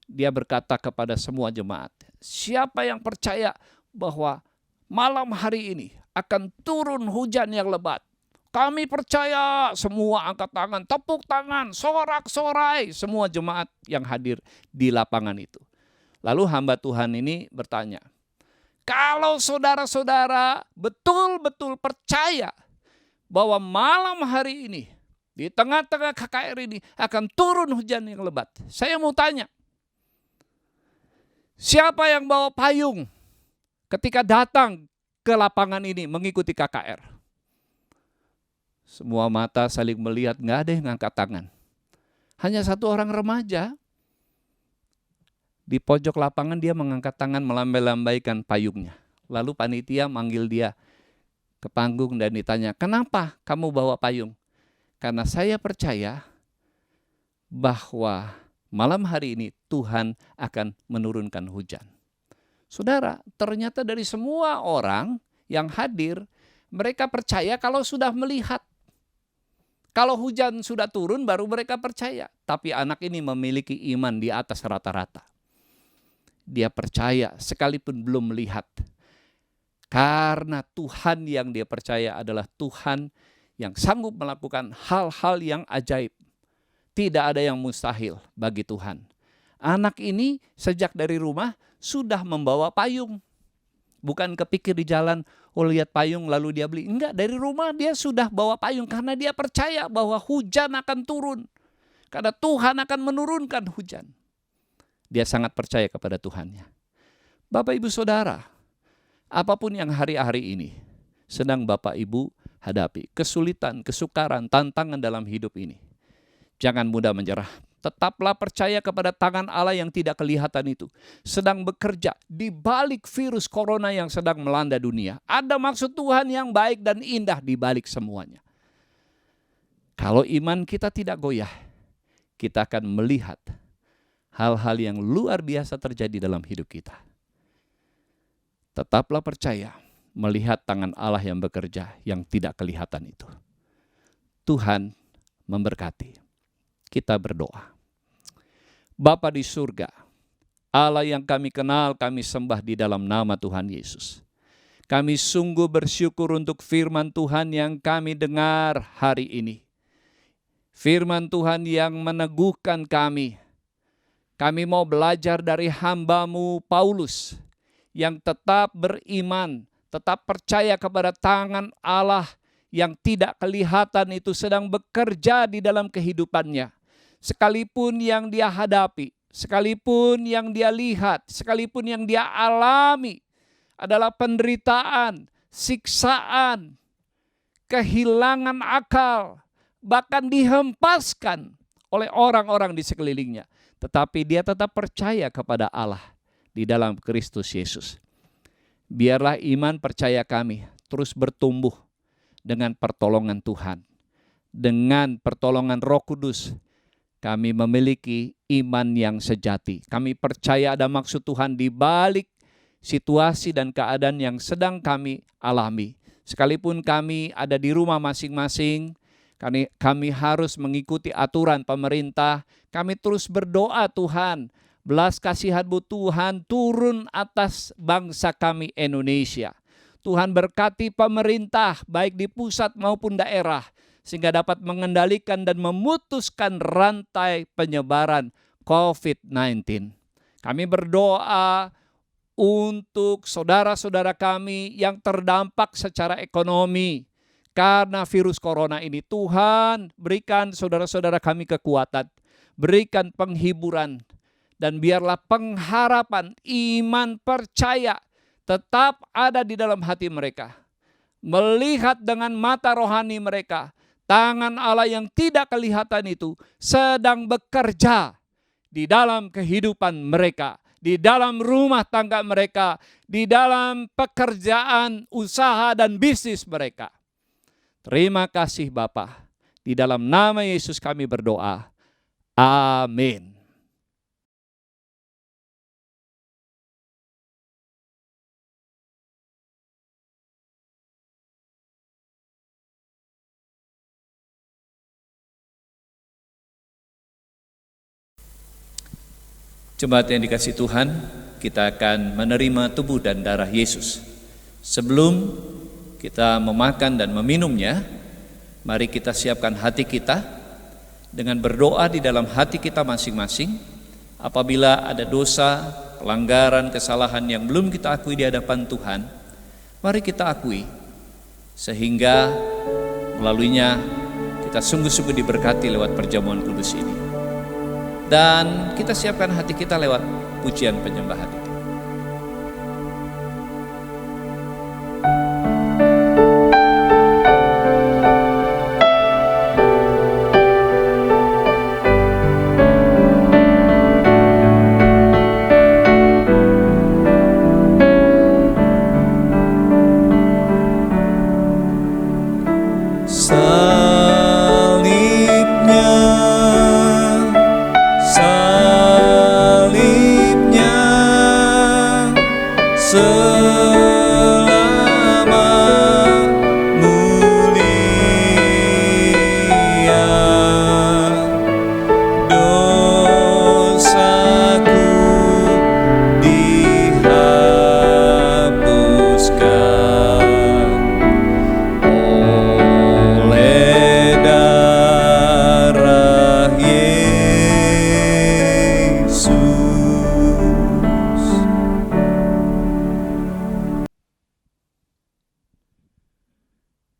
dia berkata kepada semua jemaat, siapa yang percaya bahwa malam hari ini akan turun hujan yang lebat? Kami percaya. Semua angkat tangan, tepuk tangan, sorak-sorai. Semua jemaat yang hadir di lapangan itu. Lalu hamba Tuhan ini bertanya, kalau saudara-saudara betul-betul percaya bahwa malam hari ini, di tengah-tengah KKR ini akan turun hujan yang lebat, saya mau tanya, siapa yang bawa payung ketika datang ke lapangan ini mengikuti KKR? Semua mata saling melihat, nggak ada yang angkat tangan. Hanya satu orang remaja di pojok lapangan, dia mengangkat tangan melambai-lambaikan payungnya. Lalu panitia manggil dia ke panggung dan ditanya, kenapa kamu bawa payung? Karena saya percaya bahwa malam hari ini Tuhan akan menurunkan hujan. Saudara, ternyata dari semua orang yang hadir, mereka percaya kalau sudah melihat. Kalau hujan sudah turun baru mereka percaya. Tapi anak ini memiliki iman di atas rata-rata. Dia percaya sekalipun belum melihat. Karena Tuhan yang dia percaya adalah Tuhan yang sanggup melakukan hal-hal yang ajaib. Tidak ada yang mustahil bagi Tuhan. Anak ini sejak dari rumah sudah membawa payung. Bukan kepikir di jalan, oh lihat payung lalu dia beli. Enggak, dari rumah dia sudah bawa payung karena dia percaya bahwa hujan akan turun. Karena Tuhan akan menurunkan hujan. Dia sangat percaya kepada Tuhannya. Bapak Ibu Saudara, apapun yang hari-hari ini sedang Bapak Ibu hadapi, kesulitan, kesukaran, tantangan dalam hidup ini, jangan mudah menyerah. Tetaplah percaya kepada tangan Allah yang tidak kelihatan itu. Sedang bekerja di balik virus corona yang sedang melanda dunia. Ada maksud Tuhan yang baik dan indah di balik semuanya. Kalau iman kita tidak goyah, kita akan melihat hal-hal yang luar biasa terjadi dalam hidup kita. Tetaplah percaya melihat tangan Allah yang bekerja yang tidak kelihatan itu. Tuhan memberkati. Kita berdoa. Bapa di surga, Allah yang kami kenal, kami sembah di dalam nama Tuhan Yesus. Kami sungguh bersyukur untuk firman Tuhan yang kami dengar hari ini. Firman Tuhan yang meneguhkan kami. Kami mau belajar dari hamba-Mu Paulus yang tetap beriman, tetap percaya kepada tangan Allah yang tidak kelihatan itu sedang bekerja di dalam kehidupannya. Sekalipun yang dia hadapi, sekalipun yang dia lihat, sekalipun yang dia alami adalah penderitaan, siksaan, kehilangan akal, bahkan dihempaskan oleh orang-orang di sekelilingnya. Tetapi dia tetap percaya kepada Allah di dalam Kristus Yesus. Biarlah iman percaya kami terus bertumbuh dengan pertolongan Tuhan. Dengan pertolongan Roh Kudus, kami memiliki iman yang sejati. Kami percaya ada maksud Tuhan di balik situasi dan keadaan yang sedang kami alami. Sekalipun kami ada di rumah masing-masing, kami harus mengikuti aturan pemerintah. Kami terus berdoa, Tuhan, belas kasihan-Mu Tuhan turun atas bangsa kami Indonesia. Tuhan berkati pemerintah baik di pusat maupun daerah, sehingga dapat mengendalikan dan memutuskan rantai penyebaran COVID-19. Kami berdoa untuk saudara-saudara kami yang terdampak secara ekonomi karena virus corona ini. Tuhan, berikan saudara-saudara kami kekuatan, berikan penghiburan, dan biarlah pengharapan, iman, percaya tetap ada di dalam hati mereka. Melihat dengan mata rohani mereka, tangan Allah yang tidak kelihatan itu sedang bekerja di dalam kehidupan mereka, di dalam rumah tangga mereka, di dalam pekerjaan, usaha, dan bisnis mereka. Terima kasih Bapa. Di dalam nama Yesus kami berdoa. Amin. Jemaat yang dikasihi Tuhan, kita akan menerima tubuh dan darah Yesus. Sebelum kita memakan dan meminumnya, mari kita siapkan hati kita dengan berdoa di dalam hati kita masing-masing. Apabila ada dosa, pelanggaran, kesalahan yang belum kita akui di hadapan Tuhan, mari kita akui, sehingga melaluinya kita sungguh-sungguh diberkati lewat perjamuan kudus ini. Dan kita siapkan hati kita lewat pujian penyembahan ini.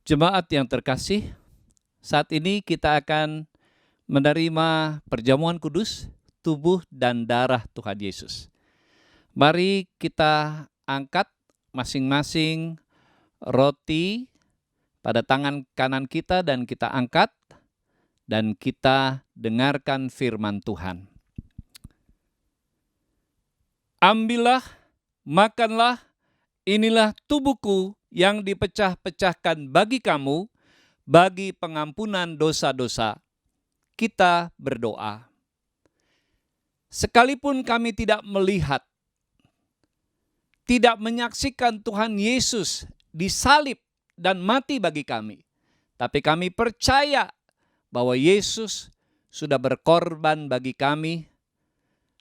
Jemaat yang terkasih, saat ini kita akan menerima perjamuan kudus, tubuh dan darah Tuhan Yesus. Mari kita angkat masing-masing roti pada tangan kanan kita dan kita angkat dan kita dengarkan firman Tuhan. Ambillah, makanlah, inilah tubuhku yang dipecah-pecahkan bagi kamu, bagi pengampunan dosa-dosa. Kita berdoa. sekalipun kami tidak melihat, tidak menyaksikan Tuhan Yesus disalib dan mati bagi kami, tapi kami percaya bahwa Yesus sudah berkorban bagi kami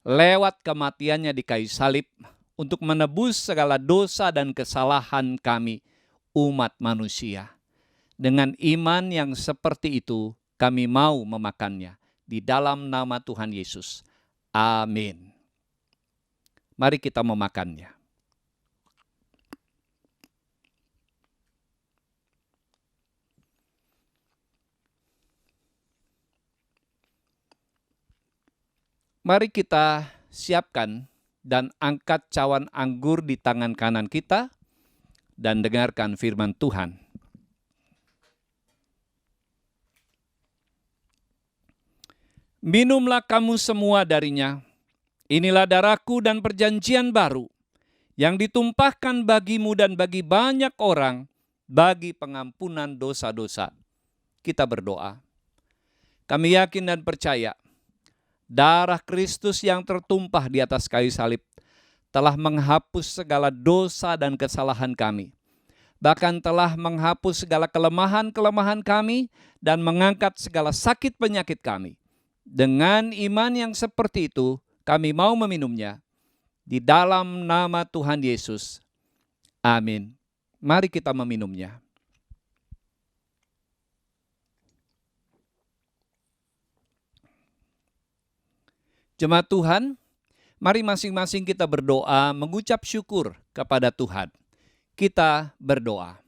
lewat kematiannya di kayu salib untuk menebus segala dosa dan kesalahan kami, umat manusia. Dengan iman yang seperti itu, kami mau memakannya di dalam nama Tuhan Yesus. Amin. Mari kita memakannya. Mari kita siapkan dan angkat cawan anggur di tangan kanan kita dan dengarkan firman Tuhan. Minumlah kamu semua darinya, inilah darahku dan perjanjian baru, yang ditumpahkan bagimu dan bagi banyak orang, bagi pengampunan dosa-dosa. Kita berdoa. Kami yakin dan percaya, darah Kristus yang tertumpah di atas kayu salib telah menghapus segala dosa dan kesalahan kami. Bahkan telah menghapus segala kelemahan-kelemahan kami dan mengangkat segala sakit penyakit kami. Dengan iman yang seperti itu, kami mau meminumnya di dalam nama Tuhan Yesus. Amin. Mari kita meminumnya. Jemaat Tuhan, mari masing-masing kita berdoa mengucap syukur kepada Tuhan. Kita berdoa.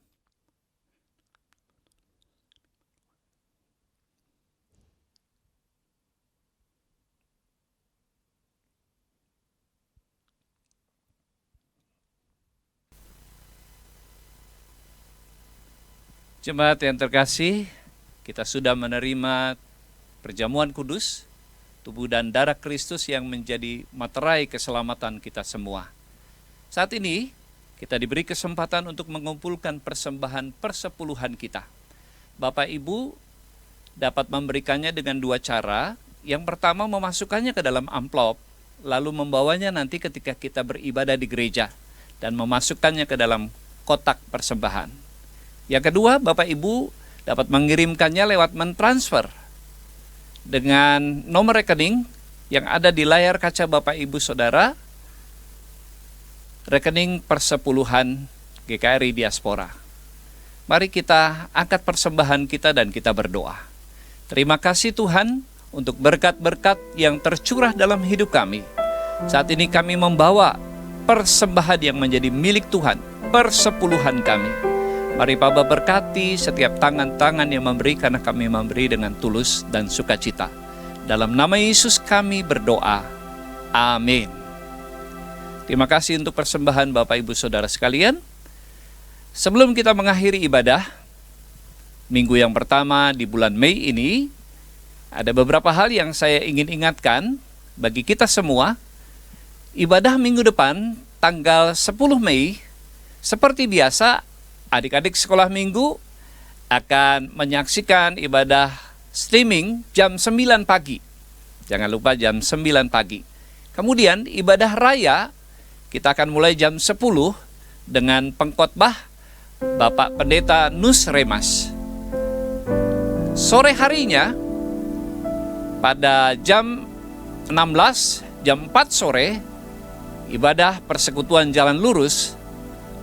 Jemaat yang terkasih, kita sudah menerima perjamuan kudus, tubuh dan darah Kristus yang menjadi materai keselamatan kita semua. Saat ini, kita diberi kesempatan untuk mengumpulkan persembahan persepuluhan kita. Bapak Ibu dapat memberikannya dengan dua cara. Yang pertama, memasukkannya ke dalam amplop, lalu membawanya nanti ketika kita beribadah di gereja, dan memasukkannya ke dalam kotak persembahan. Yang kedua, Bapak Ibu dapat mengirimkannya lewat mentransfer dengan nomor rekening yang ada di layar kaca Bapak Ibu Saudara, rekening persepuluhan GKRI Diaspora. Mari kita angkat persembahan kita dan kita berdoa. Terima kasih Tuhan untuk berkat-berkat yang tercurah dalam hidup kami. Saat ini kami membawa persembahan yang menjadi milik Tuhan, persepuluhan kami. Mari Bapa berkati setiap tangan-tangan yang memberi, karena kami memberi dengan tulus dan sukacita. Dalam nama Yesus kami berdoa. Amin. Terima kasih untuk persembahan Bapak Ibu Saudara sekalian. Sebelum kita mengakhiri ibadah, minggu yang pertama di bulan Mei ini, ada beberapa hal yang saya ingin ingatkan bagi kita semua. Ibadah minggu depan, tanggal 10 Mei, seperti biasa, adik-adik sekolah minggu akan menyaksikan ibadah streaming jam 9 pagi. Jangan lupa jam 9 pagi. Kemudian ibadah raya kita akan mulai jam 10 dengan pengkhotbah Bapak Pendeta Nus Remas. Sore harinya pada jam 16, jam 4 sore, ibadah persekutuan jalan lurus.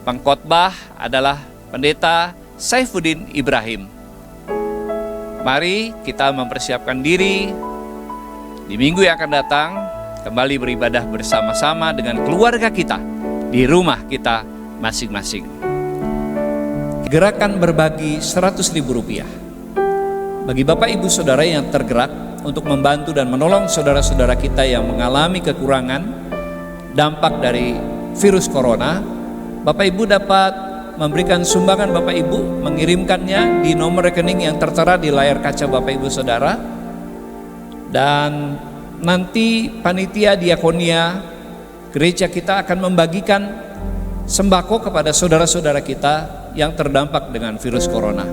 Pengkhotbah adalah Pendeta Saifuddin Ibrahim. Mari kita mempersiapkan diri di minggu yang akan datang, kembali beribadah bersama-sama dengan keluarga kita di rumah kita masing-masing. Gerakan berbagi Rp100.000. Bagi Bapak Ibu Saudara yang tergerak untuk membantu dan menolong saudara-saudara kita yang mengalami kekurangan dampak dari virus corona, Bapak Ibu dapat memberikan sumbangan Bapak Ibu, mengirimkannya di nomor rekening yang tertera di layar kaca Bapak Ibu Saudara. Dan nanti panitia diakonia gereja kita akan membagikan sembako kepada saudara-saudara kita yang terdampak dengan virus corona.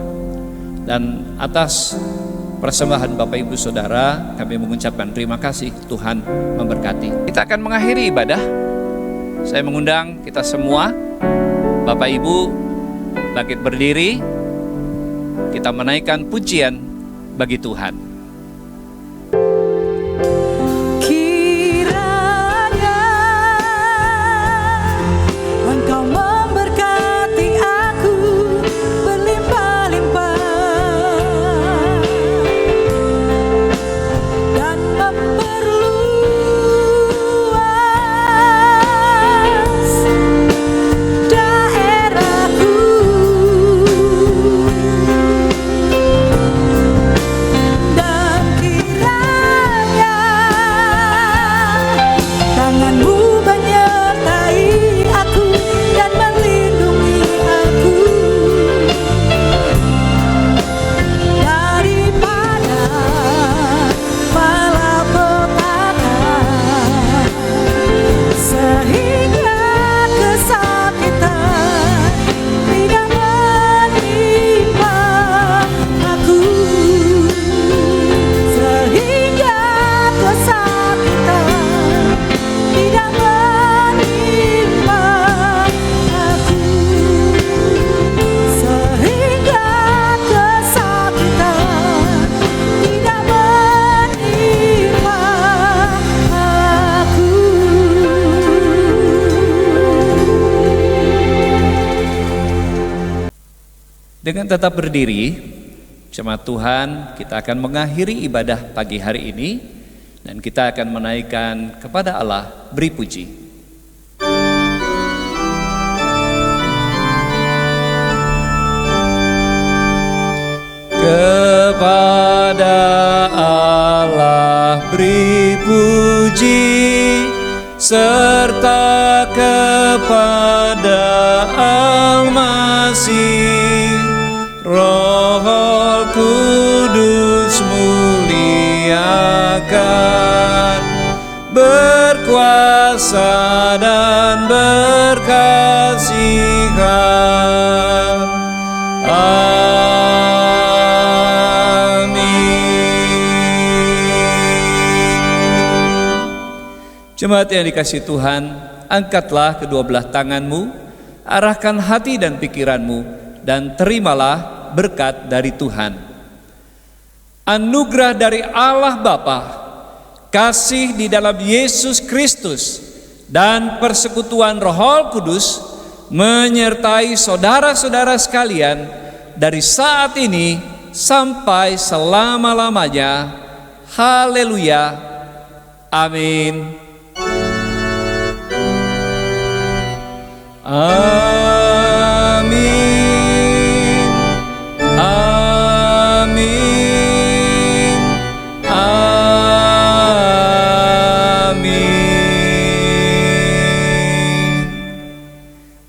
Dan atas persembahan Bapak Ibu Saudara, kami mengucapkan terima kasih. Tuhan memberkati. Kita akan mengakhiri ibadah. Saya mengundang kita semua, Bapak Ibu, bangkit berdiri. Kita menaikkan pujian bagi Tuhan. Kiranya Engkau memberkati aku berlimpah-limpah dan memperluas daerahku, dan kiranya tanganmu menyertai aku dan melindungi aku daripada malapetaka, sehingga kesakitan tidak menimpa aku, sehingga kesakitan tidak menimpa aku, sehingga kesakitan tidak menimpa aku. Dengan tetap berdiri, jemaat Tuhan, kita akan mengakhiri ibadah pagi hari ini dan kita akan menaikkan kepada Allah beri puji. Kepada Allah beri puji, serta kepada Al-Masih, Roh Kudus muliakan, berkuasa dan berkasihan. Jemaat yang dikasihi Tuhan, angkatlah kedua belah tanganmu, arahkan hati dan pikiranmu, dan terimalah berkat dari Tuhan. Anugerah dari Allah Bapa, kasih di dalam Yesus Kristus, dan persekutuan Roh Kudus menyertai saudara-saudara sekalian dari saat ini sampai selama-lamanya. Haleluya. Amin. Amin. Amin. Amin.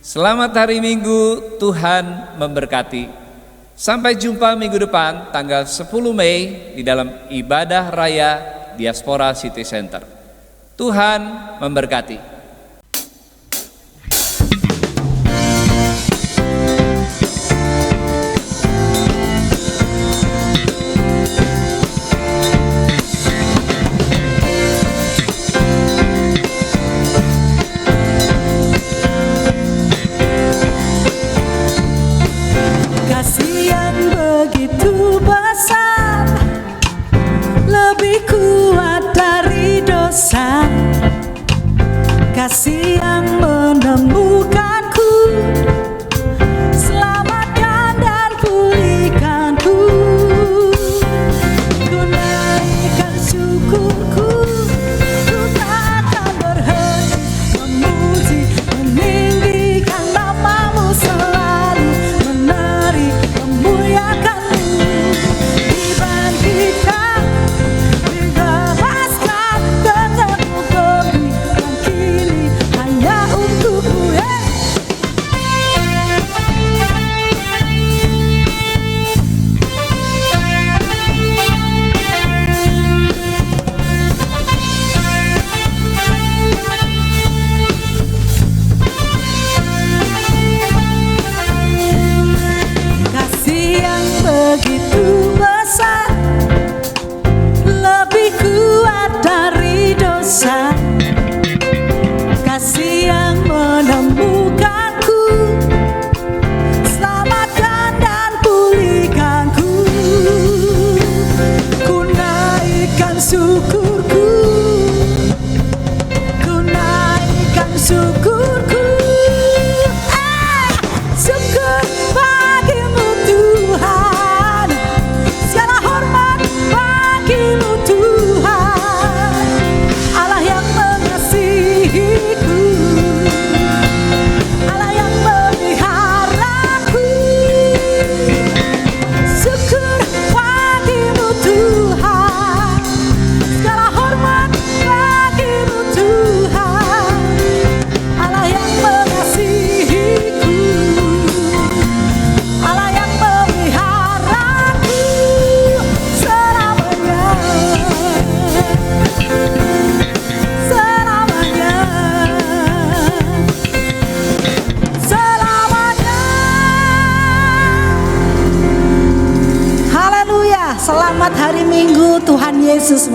Selamat hari Minggu, Tuhan memberkati. Sampai jumpa minggu depan tanggal 10 Mei di dalam ibadah raya Diaspora City Center. Tuhan memberkati. Kasih yang begitu besar, lebih kuat dari dosa,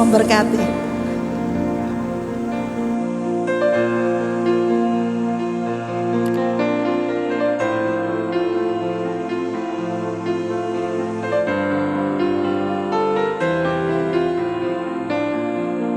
memberkati.